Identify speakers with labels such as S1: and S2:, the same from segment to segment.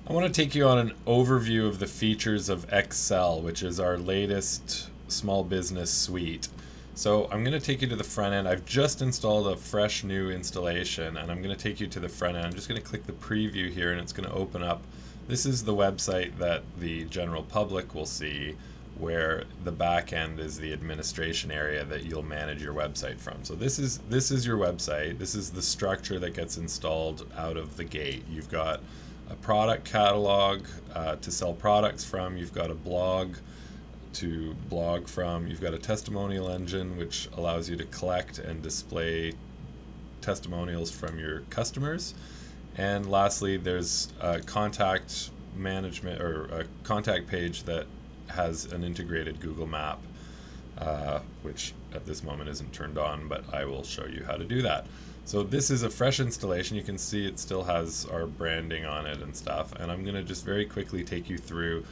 S1: I want to take you on an overview of the features of XLSell, which is our latest small business suite. So I'm going to take you to the front end. I've just installed a fresh new installation, and I'm going to take you to the front end. I'm just going to click the preview here, and it's going to open up. This is the website that the general public will see, where the back end is the administration area that you'll manage your website from. So this is your website. This is the structure that gets installed out of the gate. You've got a product catalog to sell products from. You've got a blog to blog from. You've got a testimonial engine, which allows you to collect and display testimonials from your customers. And lastly, there's a contact management, or a contact page that has an integrated Google map, which at this moment isn't turned on, but I will show you how to do that. So this is a fresh installation. You can see it still has our branding on it and stuff, and I'm going to just very quickly take you through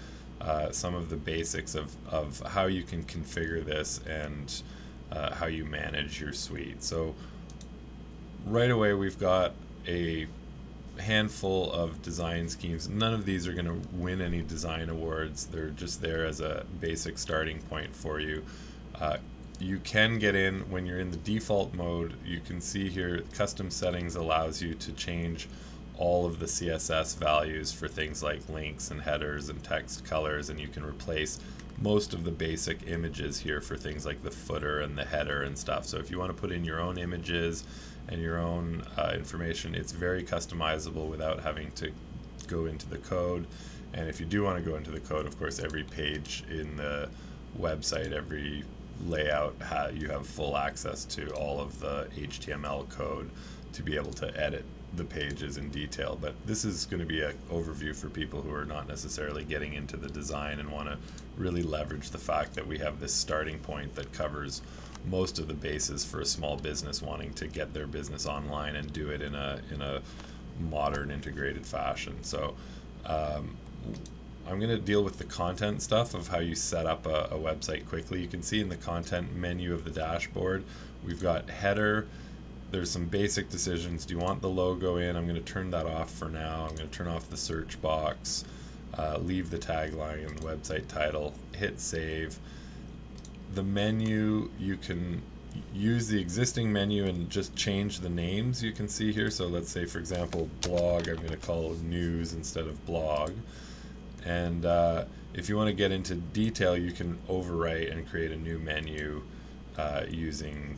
S1: some of the basics of how you can configure this and how you manage your suite. So right away we've got a handful of design schemes. None of these are going to win any design awards. They're just there as a basic starting point for you. You can get in when you're in the default mode. You can see here custom settings allows you to change all of the CSS values for things like links and headers and text colors, and you can replace most of the basic images here for things like the footer and the header and stuff. So if you want to put in your own images and your own information, it's very customizable without having to go into the code. And if you do want to go into the code, of course, every page in the website, every layout, you have full access to all of the HTML code to be able to edit the pages in detail. But this is going to be an overview for people who are not necessarily getting into the design and want to really leverage the fact that we have this starting point that covers most of the bases for a small business wanting to get their business online and do it in a modern integrated fashion. So I'm going to deal with the content stuff of how you set up a website quickly. You can see in the content menu of the dashboard, we've got header. There's some basic decisions. Do you want the logo in? I'm going to turn that off for now. I'm going to turn off the search box, leave the tagline and the website title, hit save. The menu, you can use the existing menu and just change the names you can see here. So let's say, for example, blog, I'm going to call it news instead of blog. And if you want to get into detail, you can overwrite and create a new menu using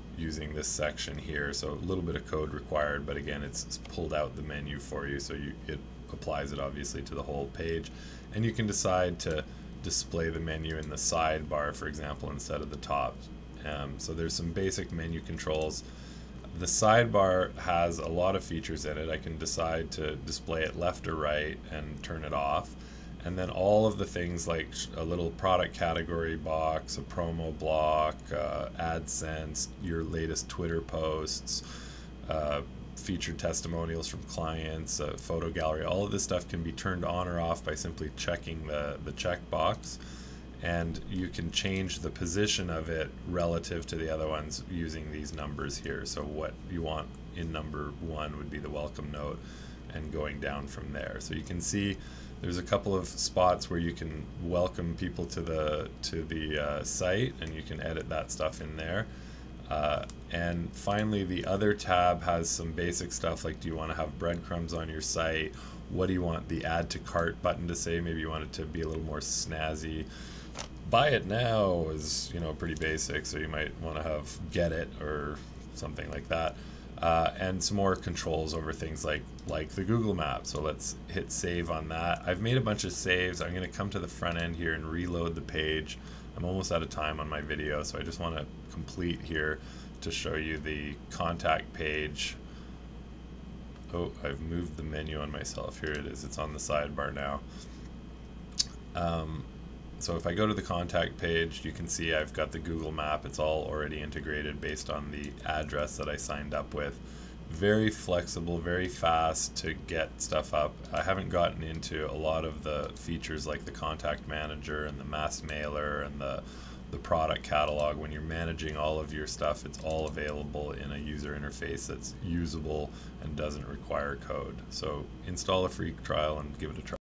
S1: this section here. So a little bit of code required, but again, it's pulled out the menu for you, so it applies it obviously to the whole page. And you can decide to display the menu in the sidebar, for example, instead of the top. So there's some basic menu controls. The sidebar has a lot of features in it. I can decide to display it left or right and turn it off. And then all of the things like a little product category box, a promo block, AdSense, your latest Twitter posts, featured testimonials from clients, photo gallery, all of this stuff can be turned on or off by simply checking the check box. And you can change the position of it relative to the other ones using these numbers here. So what you want in number 1 would be the welcome note, and going down from there. So you can see there's a couple of spots where you can welcome people to the site, and you can edit that stuff in there. And finally, the other tab has some basic stuff like, do you want to have breadcrumbs on your site? What do you want the add to cart button to say? Maybe you want it to be a little more snazzy. Buy it now is, pretty basic, so you might want to have get it or something like that. And some more controls over things like the Google map. So let's hit save on that. I've made a bunch of saves. I'm going to come to the front end here and reload the page. I'm almost out of time on my video, so I just want to complete here to show you the contact page. Oh, I've moved the menu on myself. Here it is. It's on the sidebar now. So if I go to the contact page, you can see I've got the Google map. It's all already integrated based on the address that I signed up with. Very flexible, very fast to get stuff up. I haven't gotten into a lot of the features like the contact manager and the mass mailer and the product catalog. When you're managing all of your stuff, it's all available in a user interface that's usable and doesn't require code. So install a free trial and give it a try.